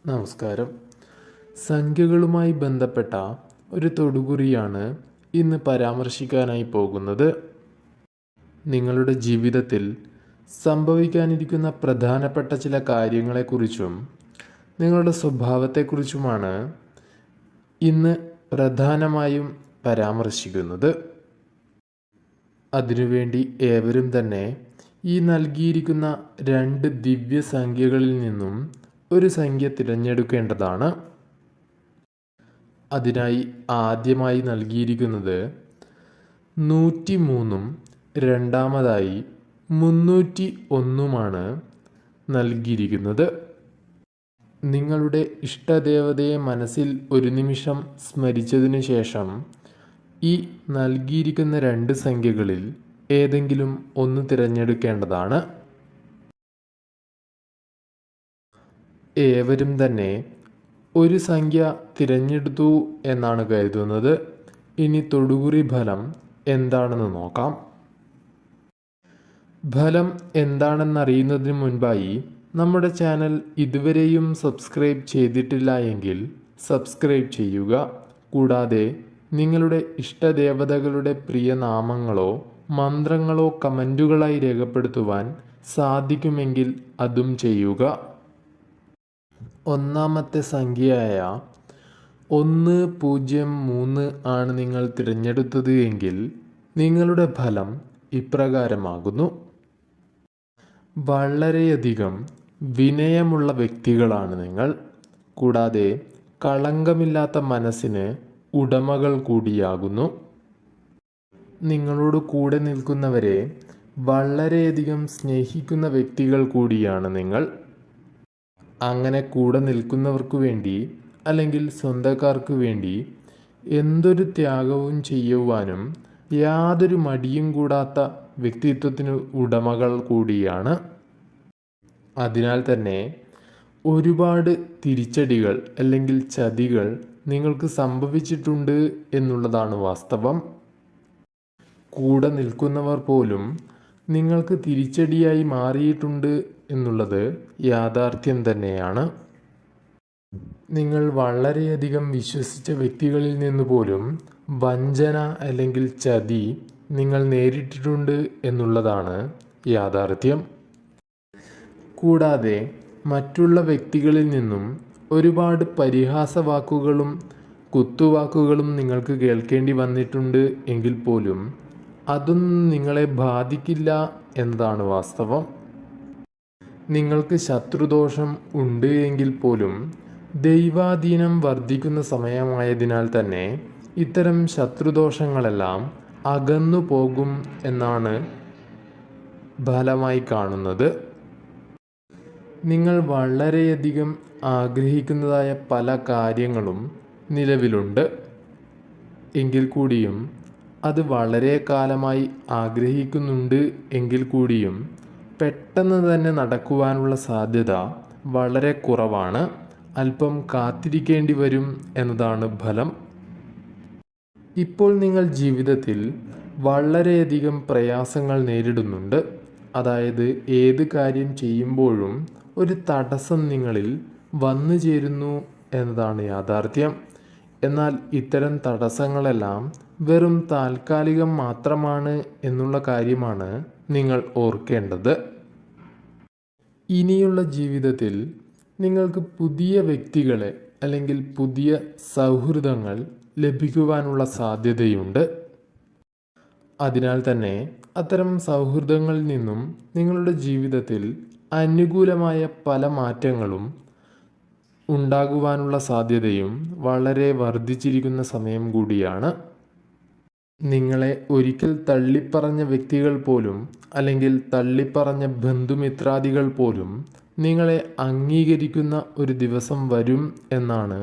നമസ്കാരം. സംഖ്യകളുമായി ബന്ധപ്പെട്ട ഒരു തൊടുകുറിയാണ് ഇന്ന് പരാമർശിക്കാനായി പോകുന്നത്. നിങ്ങളുടെ ജീവിതത്തിൽ സംഭവിക്കാനിരിക്കുന്ന പ്രധാനപ്പെട്ട ചില കാര്യങ്ങളെക്കുറിച്ചും നിങ്ങളുടെ സ്വഭാവത്തെക്കുറിച്ചുമാണ് ഇന്ന് പ്രധാനമായും പരാമർശിക്കുന്നത്. അതിനുവേണ്ടി ഏവരും തന്നെ ഈ നൽകിയിരിക്കുന്ന 2 ദിവ്യസംഖ്യകളിൽ നിന്നും ഒരു സംഖ്യ തിരഞ്ഞെടുക്കേണ്ടതാണ്. അതിനായി ആദ്യമായി നൽകിയിരിക്കുന്നത് 103ഉം രണ്ടാമതായി 301ഉമാണ് നൽകിയിരിക്കുന്നത്. നിങ്ങളുടെ ഇഷ്ടദേവതയെ മനസ്സിൽ ഒരു നിമിഷം സ്മരിച്ചതിനു ശേഷം ഈ നൽകിയിരിക്കുന്ന 2 സംഖ്യകളിൽ ഏതെങ്കിലും ഒന്ന് തിരഞ്ഞെടുക്കേണ്ടതാണ്. ഏവരും തന്നെ ഒരു സംഖ്യ തിരഞ്ഞെടുത്തു എന്നാണ് കരുതുന്നത്. ഇനി തൊടുകുറി ഫലം എന്താണെന്ന് നോക്കാം. ഫലം എന്താണെന്നറിയുന്നതിന് മുൻപായി നമ്മുടെ ചാനൽ ഇതുവരെയും സബ്സ്ക്രൈബ് ചെയ്തിട്ടില്ല എങ്കിൽ സബ്സ്ക്രൈബ് ചെയ്യുക. കൂടാതെ നിങ്ങളുടെ ഇഷ്ടദേവതകളുടെ പ്രിയ നാമങ്ങളോ മന്ത്രങ്ങളോ കമൻറ്റുകളായി രേഖപ്പെടുത്തുവാൻ സാധിക്കുമെങ്കിൽ അതും ചെയ്യുക. ഒന്നാമത്തെ സംഖ്യയായ 103 ആണ് നിങ്ങൾ തിരഞ്ഞെടുത്തത് എങ്കിൽ നിങ്ങളുടെ ഫലം ഇപ്രകാരമാകുന്നു. വളരെയധികം വിനയമുള്ള വ്യക്തികളാണ് നിങ്ങൾ. കൂടാതെ കളങ്കമില്ലാത്ത മനസ്സിന് ഉടമകൾ കൂടിയാകുന്നു. നിങ്ങളോട് കൂടെ നിൽക്കുന്നവരെ വളരെയധികം സ്നേഹിക്കുന്ന വ്യക്തികൾ കൂടിയാണ് നിങ്ങൾ. അങ്ങനെ കൂടെ നിൽക്കുന്നവർക്ക് വേണ്ടി അല്ലെങ്കിൽ സ്വന്തക്കാർക്ക് വേണ്ടി എന്തൊരു ത്യാഗവും ചെയ്യുവാനും യാതൊരു മടിയും കൂടാത്ത വ്യക്തിത്വത്തിന് ഉടമകൾ കൂടിയാണ്. അതിനാൽ തന്നെ ഒരുപാട് തിരിച്ചടികൾ അല്ലെങ്കിൽ ചതികൾ നിങ്ങൾക്ക് സംഭവിച്ചിട്ടുണ്ട് എന്നുള്ളതാണ് വാസ്തവം. കൂടെ നിൽക്കുന്നവർ പോലും നിങ്ങൾക്ക് തിരിച്ചടിയായി മാറിയിട്ടുണ്ട് എന്നുള്ളത് യാഥാർത്ഥ്യം തന്നെയാണ്. നിങ്ങൾ വളരെയധികം വിശ്വസിച്ച വ്യക്തികളിൽ നിന്ന് പോലും വഞ്ചന അല്ലെങ്കിൽ ചതി നിങ്ങൾ നേരിട്ടിട്ടുണ്ട് എന്നുള്ളതാണ് യാഥാർത്ഥ്യം. കൂടാതെ മറ്റുള്ള വ്യക്തികളിൽ നിന്നും ഒരുപാട് പരിഹാസവാക്കുകളും കുത്തുവാക്കുകളും നിങ്ങൾക്ക് കേൾക്കേണ്ടി വന്നിട്ടുണ്ട് എങ്കിൽ പോലും അതൊന്നും നിങ്ങളെ ബാധിക്കില്ല എന്നതാണ് വാസ്തവം. നിങ്ങൾക്ക് ശത്രുദോഷം ഉണ്ട് എങ്കിൽ പോലും ദൈവാധീനം വർദ്ധിക്കുന്ന സമയമായതിനാൽ തന്നെ ഇത്തരം ശത്രുദോഷങ്ങളെല്ലാം അകന്നു പോകും എന്നാണ് ഫലമായി കാണുന്നത്. നിങ്ങൾ വളരെയധികം ആഗ്രഹിക്കുന്നതായ പല കാര്യങ്ങളും നിലവിലുണ്ട് എങ്കിൽ കൂടിയും അത് വളരെ കാലമായി ആഗ്രഹിക്കുന്നുണ്ട് എങ്കിൽ കൂടിയും പെട്ടെന്ന് തന്നെ നടക്കുവാനുള്ള സാധ്യത വളരെ കുറവാണ്. അല്പം കാത്തിരിക്കേണ്ടി വരും എന്നതാണ് ഫലം. ഇപ്പോൾ നിങ്ങൾ ജീവിതത്തിൽ വളരെയധികം പ്രയാസങ്ങൾ നേരിടുന്നുണ്ട്. അതായത് ഏത് കാര്യം ചെയ്യുമ്പോഴും ഒരു തടസ്സം നിങ്ങളിൽ വന്നു ചേരുന്നു എന്നതാണ് യാഥാർത്ഥ്യം. എന്നാൽ ഇത്തരം തടസ്സങ്ങളെല്ലാം വെറും താൽക്കാലികം മാത്രമാണ് എന്നുള്ള കാര്യമാണ് നിങ്ങൾ ഓർക്കേണ്ടത്. ഇനിയുള്ള ജീവിതത്തിൽ നിങ്ങൾക്ക് പുതിയ വ്യക്തികളെ അല്ലെങ്കിൽ പുതിയ സൗഹൃദങ്ങൾ ലഭിക്കുവാനുള്ള സാധ്യതയുണ്ട്. അതിനാൽ തന്നെ അത്തരം സൗഹൃദങ്ങളിൽ നിന്നും നിങ്ങളുടെ ജീവിതത്തിൽ അനുകൂലമായ പല മാറ്റങ്ങളും ഉണ്ടാകുവാനുള്ള സാധ്യതയും വളരെ വർദ്ധിച്ചിരിക്കുന്ന സമയം കൂടിയാണ്. നിങ്ങളെ ഒരിക്കൽ തള്ളിപ്പറഞ്ഞ വ്യക്തികൾ പോലും അല്ലെങ്കിൽ തള്ളിപ്പറഞ്ഞ ബന്ധുമിത്രാദികൾ പോലും നിങ്ങളെ അംഗീകരിക്കുന്ന ഒരു ദിവസം വരും എന്നാണ്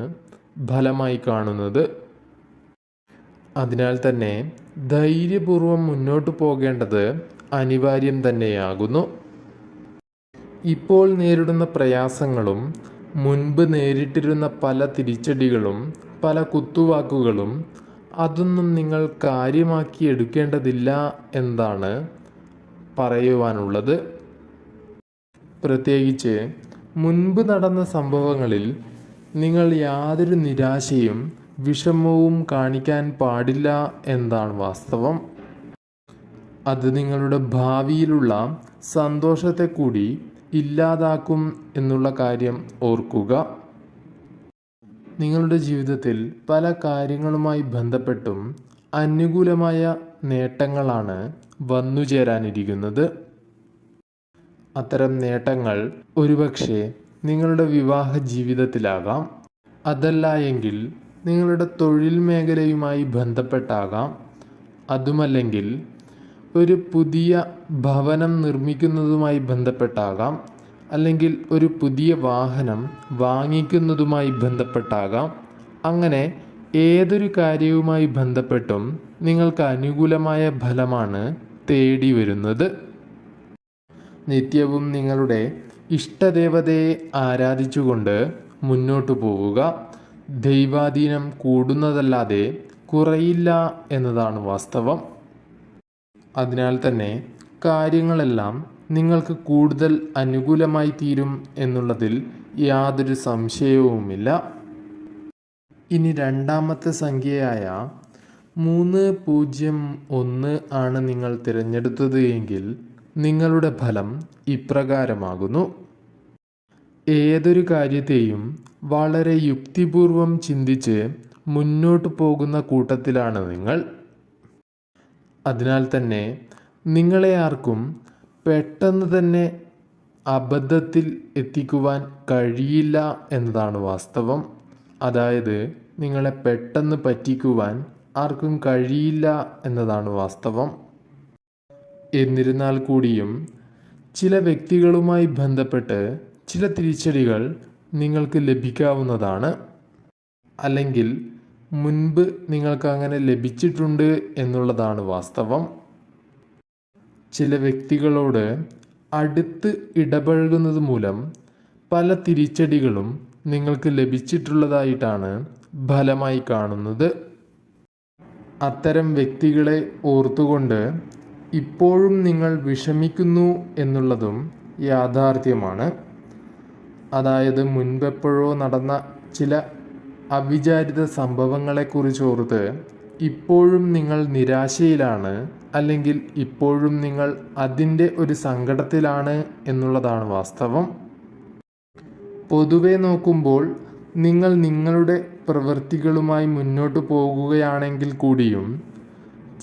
ഫലമായി കാണുന്നത്. അതിനാൽ തന്നെ ധൈര്യപൂർവം മുന്നോട്ട് പോകേണ്ടത് അനിവാര്യം തന്നെയാകുന്നു. ഇപ്പോൾ നേരിടുന്ന പ്രയാസങ്ങളും മുൻപ് നേരിട്ടിരുന്ന പല തിരിച്ചടികളും പല കുത്തുവാക്കുകളും അതൊന്നും നിങ്ങൾ കാര്യമാക്കി എടുക്കേണ്ടതില്ല എന്നാണ് പറയുവാനുള്ളത്. പ്രത്യേകിച്ച് മുൻപ് നടന്ന സംഭവങ്ങളിൽ നിങ്ങൾ യാതൊരു നിരാശയും വിഷമവും കാണിക്കാൻ പാടില്ല എന്നതാണ് വാസ്തവം. അത് നിങ്ങളുടെ ഭാവിയിലുള്ള സന്തോഷത്തെ കൂടി ഇല്ലാതാക്കും എന്നുള്ള കാര്യം ഓർക്കുക. നിങ്ങളുടെ ജീവിതത്തിൽ പല കാര്യങ്ങളുമായി ബന്ധപ്പെട്ടും അനുകൂലമായ നേട്ടങ്ങളാണ് വന്നുചേരാനിരിക്കുന്നത്. അത്തരം നേട്ടങ്ങൾ ഒരുപക്ഷെ നിങ്ങളുടെ വിവാഹ ജീവിതത്തിലാകാം, അതല്ല എങ്കിൽ നിങ്ങളുടെ തൊഴിൽ മേഖലയുമായി ബന്ധപ്പെട്ടാകാം, അതുമല്ലെങ്കിൽ ഒരു പുതിയ ഭവനം നിർമ്മിക്കുന്നതുമായി ബന്ധപ്പെട്ടാകാം, അല്ലെങ്കിൽ ഒരു പുതിയ വാഹനം വാങ്ങിക്കുന്നതുമായി ബന്ധപ്പെട്ടാകാം. അങ്ങനെ ഏതൊരു കാര്യവുമായി ബന്ധപ്പെട്ടും നിങ്ങൾക്ക് അനുകൂലമായ ഫലമാണ് തേടി വരുന്നത്. നിത്യവും നിങ്ങളുടെ ഇഷ്ടദേവതയെ ആരാധിച്ചുകൊണ്ട് മുന്നോട്ടു പോവുക. ദൈവാധീനം കൂടുന്നതല്ലാതെ കുറയില്ല എന്നതാണ് വാസ്തവം. അതിനാൽ തന്നെ കാര്യങ്ങളെല്ലാം നിങ്ങൾക്ക് കൂടുതൽ അനുകൂലമായി തീരും എന്നുള്ളതിൽ യാതൊരു സംശയവുമില്ല. ഇനി രണ്ടാമത്തെ സംഖ്യയായ 301 ആണ് നിങ്ങൾ തിരഞ്ഞെടുത്തത് എങ്കിൽ നിങ്ങളുടെ ഫലം ഇപ്രകാരമാകുന്നു. ഏതൊരു കാര്യത്തെയും വളരെ യുക്തിപൂർവം ചിന്തിച്ച് മുന്നോട്ട് പോകുന്ന കൂട്ടത്തിലാണ് നിങ്ങൾ. അതിനാൽ തന്നെ നിങ്ങളെ ആർക്കും പെട്ടെന്ന് തന്നെ അബദ്ധത്തിൽ എത്തിക്കുവാൻ കഴിയില്ല എന്നതാണ് വാസ്തവം. അതായത് നിങ്ങളെ പെട്ടെന്ന് പറ്റിക്കുവാൻ ആർക്കും കഴിയില്ല എന്നതാണ് വാസ്തവം. എന്നിരുന്നാൽ കൂടിയും ചില വ്യക്തികളുമായി ബന്ധപ്പെട്ട് ചില തിരിച്ചടികൾ നിങ്ങൾക്ക് ലഭിക്കാവുന്നതാണ്. അല്ലെങ്കിൽ മുൻപ് നിങ്ങൾക്ക് അങ്ങനെ ലഭിച്ചിട്ടുണ്ട് എന്നുള്ളതാണ് വാസ്തവം. ചില വ്യക്തികളോട് അടുത്ത് ഇടപഴകുന്നത് മൂലം പല തിരിച്ചടികളും നിങ്ങൾക്ക് ലഭിച്ചിട്ടുള്ളതായിട്ടാണ് ഫലമായി കാണുന്നത്. അത്തരം വ്യക്തികളെ ഓർത്തുകൊണ്ട് ഇപ്പോഴും നിങ്ങൾ വിഷമിക്കുന്നു എന്നുള്ളതും യാഥാർത്ഥ്യമാണ്. അതായത് മുൻപെപ്പോഴോ നടന്ന ചില അവിചാരിത സംഭവങ്ങളെക്കുറിച്ച് ഓർത്ത് ഇപ്പോഴും നിങ്ങൾ നിരാശയിലാണ്, അല്ലെങ്കിൽ ഇപ്പോഴും നിങ്ങൾ അതിൻ്റെ ഒരു സങ്കടത്തിലാണ് എന്നുള്ളതാണ് വാസ്തവം. പൊതുവെ നോക്കുമ്പോൾ നിങ്ങൾ നിങ്ങളുടെ പ്രവൃത്തികളുമായി മുന്നോട്ട് പോകുകയാണെങ്കിൽ കൂടിയും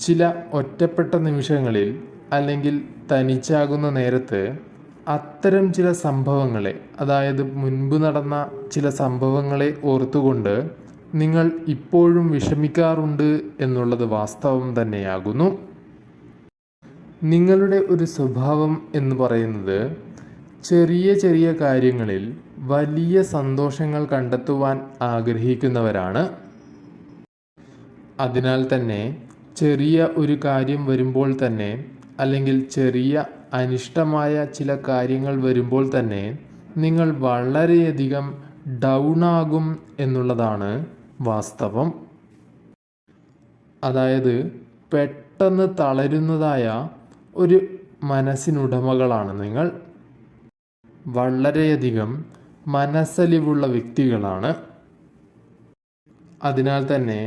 ചില ഒറ്റപ്പെട്ട നിമിഷങ്ങളിൽ അല്ലെങ്കിൽ തനിച്ചാകുന്ന നേരത്ത് അത്തരം ചില സംഭവങ്ങളെ, അതായത് മുൻപ് നടന്ന ചില സംഭവങ്ങളെ ഓർത്തുകൊണ്ട് നിങ്ങൾ ഇപ്പോഴും വിഷമിക്കാറുണ്ട് എന്നുള്ളത് വാസ്തവം തന്നെയാകുന്നു. നിങ്ങളുടെ ഒരു സ്വഭാവം എന്ന് പറയുന്നത് ചെറിയ ചെറിയ കാര്യങ്ങളിൽ വലിയ സന്തോഷങ്ങൾ കണ്ടെത്തുവാൻ ആഗ്രഹിക്കുന്നവരാണ്. അതിനാൽ തന്നെ ചെറിയ ഒരു കാര്യം വരുമ്പോൾ തന്നെ, അല്ലെങ്കിൽ ചെറിയ അനിഷ്ടമായ ചില കാര്യങ്ങൾ വരുമ്പോൾ തന്നെ നിങ്ങൾ വളരെയധികം ഡൗൺ ആകും എന്നുള്ളതാണ് വാസ്തവം. അതായത് പെട്ടെന്ന് തളരുന്നതായ ഒരു മനസ്സിനുടമകളാണ് നിങ്ങൾ. വളരെയധികം മനസ്സലിവുള്ള വ്യക്തികളാണ്. അതിനാൽ തന്നെ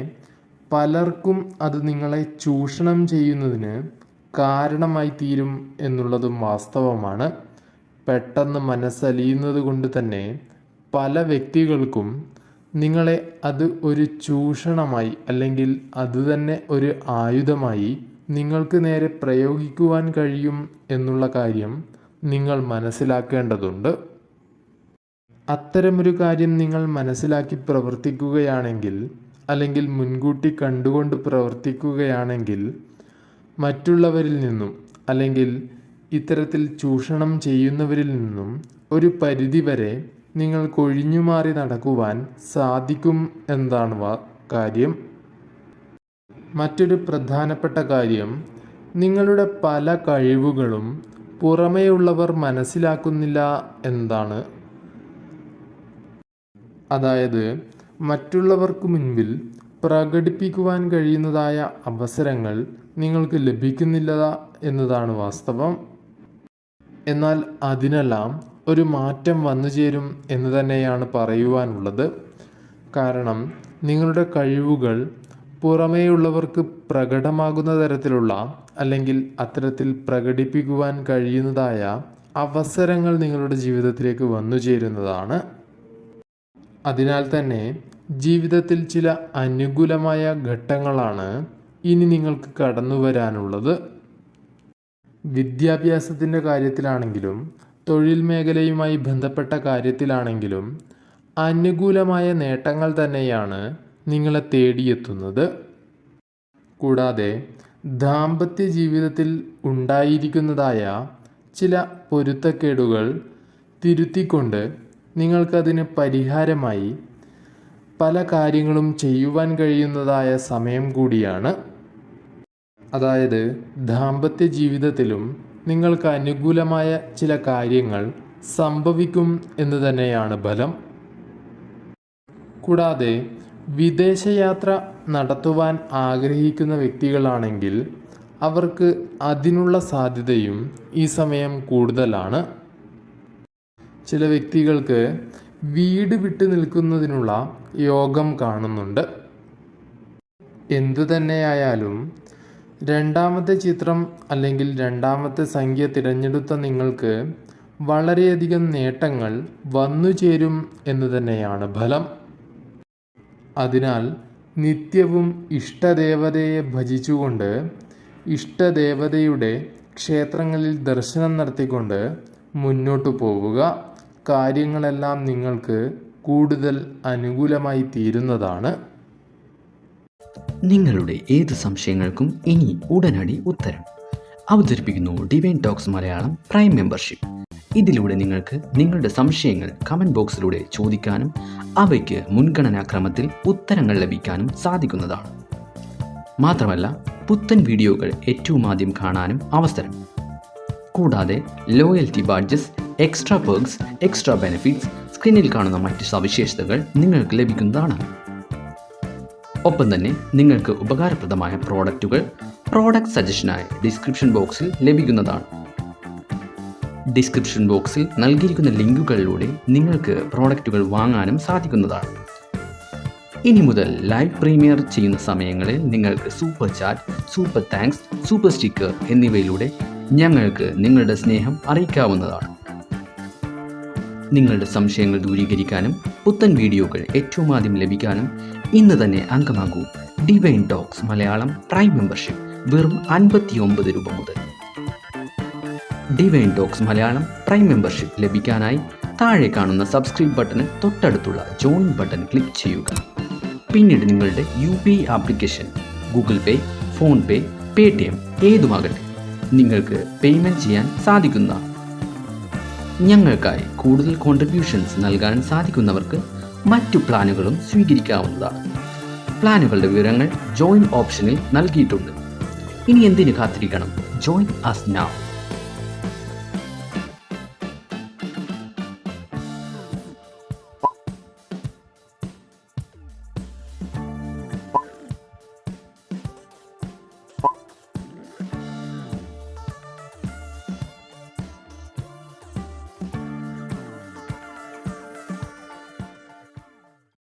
പലർക്കും അത് നിങ്ങളെ ചൂഷണം ചെയ്യുന്നതിന് കാരണമായി തീരും എന്നുള്ളതും വാസ്തവമാണ്. പെട്ടെന്ന് മനസ്സലിയുന്നത് കൊണ്ട് തന്നെ പല വ്യക്തികൾക്കും നിങ്ങളെ അത് ഒരു ചൂഷണമായി, അല്ലെങ്കിൽ അതുതന്നെ ഒരു ആയുധമായി നിങ്ങൾക്ക് നേരെ പ്രയോഗിക്കുവാൻ കഴിയും എന്നുള്ള കാര്യം നിങ്ങൾ മനസ്സിലാക്കേണ്ടതുണ്ട്. അത്തരമൊരു കാര്യം നിങ്ങൾ മനസ്സിലാക്കി പ്രവർത്തിക്കുകയാണെങ്കിൽ, അല്ലെങ്കിൽ മുൻകൂട്ടി കണ്ടുകൊണ്ട് പ്രവർത്തിക്കുകയാണെങ്കിൽ, മറ്റുള്ളവരിൽ നിന്നും, അല്ലെങ്കിൽ ഇത്തരത്തിൽ ചൂഷണം ചെയ്യുന്നവരിൽ നിന്നും ഒരു പരിധിവരെ നിങ്ങൾക്ക് ഒഴിഞ്ഞുമാറി നടക്കുവാൻ സാധിക്കും എന്നതാണ് കാര്യം. മറ്റൊരു പ്രധാനപ്പെട്ട കാര്യം, നിങ്ങളുടെ പല കഴിവുകളും പുറമേയുള്ളവർ മനസ്സിലാക്കുന്നില്ല എന്നതാണ്. അതായത് മറ്റുള്ളവർക്ക് മുൻപിൽ പ്രകടിപ്പിക്കുവാൻ കഴിയുന്നതായ അവസരങ്ങൾ നിങ്ങൾക്ക് ലഭിക്കുന്നില്ല എന്നതാണ് വാസ്തവം. എന്നാൽ അതിനെല്ലാം ഒരു മാറ്റം വന്നു ചേരും എന്ന് തന്നെയാണ് പറയുവാനുള്ളത്. കാരണം നിങ്ങളുടെ കഴിവുകൾ പുറമേയുള്ളവർക്ക് പ്രകടമാകുന്ന തരത്തിലുള്ള അല്ലെങ്കിൽ അത്തരത്തിൽ പ്രകടിപ്പിക്കുവാൻ കഴിയുന്നതായ അവസരങ്ങൾ നിങ്ങളുടെ ജീവിതത്തിലേക്ക് വന്നു ചേരുന്നതാണ്. അതിനാൽ തന്നെ ജീവിതത്തിൽ ചില അനുകൂലമായ ഘട്ടങ്ങളാണ് ഇനി നിങ്ങൾക്ക് കടന്നു വരാനുള്ളത്. വിദ്യാഭ്യാസത്തിൻ്റെ കാര്യത്തിലാണെങ്കിലും തൊഴിൽ മേഖലയുമായി ബന്ധപ്പെട്ട കാര്യത്തിലാണെങ്കിലും അനുകൂലമായ നേട്ടങ്ങൾ തന്നെയാണ് നിങ്ങളെ തേടിയെത്തുന്നത്. കൂടാതെ ദാമ്പത്യ ജീവിതത്തിൽ ഉണ്ടായിരിക്കുന്നതായ ചില പൊരുത്തക്കേടുകൾ തിരുത്തിക്കൊണ്ട് നിങ്ങൾക്കതിന് പരിഹാരമായി പല കാര്യങ്ങളും ചെയ്യുവാൻ കഴിയുന്നതായ സമയം കൂടിയാണ്. അതായത് ദാമ്പത്യ ജീവിതത്തിലും നിങ്ങൾക്ക് അനുകൂലമായ ചില കാര്യങ്ങൾ സംഭവിക്കും എന്ന് തന്നെയാണ് ഫലം. കൂടാതെ വിദേശയാത്ര നടത്തുവാൻ ആഗ്രഹിക്കുന്ന വ്യക്തികളാണെങ്കിൽ അവർക്ക് അതിനുള്ള സാധ്യതയും ഈ സമയം കൂടുതലാണ്. ചില വ്യക്തികൾക്ക് വീട് വിട്ടു നിൽക്കുന്നതിനുള്ള യോഗം കാണുന്നുണ്ട്. എന്തു തന്നെയായാലും രണ്ടാമത്തെ ചിത്രം അല്ലെങ്കിൽ രണ്ടാമത്തെ സംഖ്യ തിരഞ്ഞെടുത്ത നിങ്ങൾക്ക് വളരെയധികം നേട്ടങ്ങൾ വന്നു ചേരും എന്ന് തന്നെയാണ് ഫലം. അതിനാൽ നിത്യവും ഇഷ്ടദേവതയെ ഭജിച്ചുകൊണ്ട് ഇഷ്ടദേവതയുടെ ക്ഷേത്രങ്ങളിൽ ദർശനം നടത്തിക്കൊണ്ട് മുന്നോട്ടു പോവുക. കാര്യങ്ങളെല്ലാം നിങ്ങൾക്ക് കൂടുതൽ അനുകൂലമായി തീരുന്നതാണ്. നിങ്ങളുടെ ഏത് സംശയങ്ങൾക്കും ഇനി ഉടനടി ഉത്തരം അവതരിപ്പിക്കുന്നു divine talks Malayalam prime membership. ഇതിലൂടെ നിങ്ങൾക്ക് നിങ്ങളുടെ സംശയങ്ങൾ കമൻറ്റ് ബോക്സിലൂടെ ചോദിക്കാനും അവയ്ക്ക് മുൻഗണനാക്രമത്തിൽ ഉത്തരങ്ങൾ ലഭിക്കാനും സാധിക്കുന്നതാണ്. മാത്രമല്ല പുത്തൻ വീഡിയോകൾ ഏറ്റവും ആദ്യം കാണാനും അവസരം. കൂടാതെ loyalty badges, extra perks, extra benefits, സ്ക്രീനിൽ കാണുന്ന മറ്റ് സവിശേഷതകൾ നിങ്ങൾക്ക് ലഭിക്കുന്നതാണ്. ഒപ്പം തന്നെ നിങ്ങൾക്ക് ഉപകാരപ്രദമായ പ്രോഡക്റ്റ് സജഷനായി ഡിസ്ക്രിപ്ഷൻ ബോക്സിൽ ലഭിക്കുന്നതാണ്. ഡിസ്ക്രിപ്ഷൻ ബോക്സിൽ നൽകിയിരിക്കുന്ന ലിങ്കുകളിലൂടെ നിങ്ങൾക്ക് പ്രോഡക്റ്റുകൾ വാങ്ങാനും സാധിക്കുന്നതാണ്. ഇനി മുതൽ ലൈവ് പ്രീമിയർ ചെയ്യുന്ന സമയങ്ങളിൽ നിങ്ങൾക്ക് super chat, super thanks, super sticker എന്നിവയിലൂടെ ഞങ്ങൾക്ക് നിങ്ങളുടെ സ്നേഹം അറിയിക്കാവുന്നതാണ്. നിങ്ങളുടെ സംശയങ്ങൾ ദൂരീകരിക്കാനും പുത്തൻ വീഡിയോകൾ ഏറ്റവും ആദ്യം ലഭിക്കാനും ഇന്ന് തന്നെ അംഗമാകൂ divine talks Malayalam prime membership വെറും 59 രൂപ മുതൽ. Divine talks Malayalam prime membership ലഭിക്കാനായി താഴെ കാണുന്ന സബ്സ്ക്രൈബ് ബട്ടന് തൊട്ടടുത്തുള്ള ജോയിൻ ബട്ടൺ ക്ലിക്ക് ചെയ്യുക. പിന്നീട് നിങ്ങളുടെ UPI ആപ്ലിക്കേഷൻ, ഗൂഗിൾ പേ, ഫോൺ പേ, പേടിഎം ഏതുമാകട്ടെ നിങ്ങൾക്ക് പേയ്മെൻറ്റ് ചെയ്യാൻ സാധിക്കുന്നതാണ്. ഞങ്ങൾക്കായി കൂടുതൽ കോൺട്രിബ്യൂഷൻസ് നൽകാൻ സാധിക്കുന്നവർക്ക് മറ്റു പ്ലാനുകളും സ്വീകരിക്കാവുന്നതാണ്. പ്ലാനുകളുടെ വിവരങ്ങൾ ജോയിൻ ഓപ്ഷനിൽ നൽകിയിട്ടുണ്ട്. ഇനി എന്തിനു കാത്തിരിക്കണം? Join us now.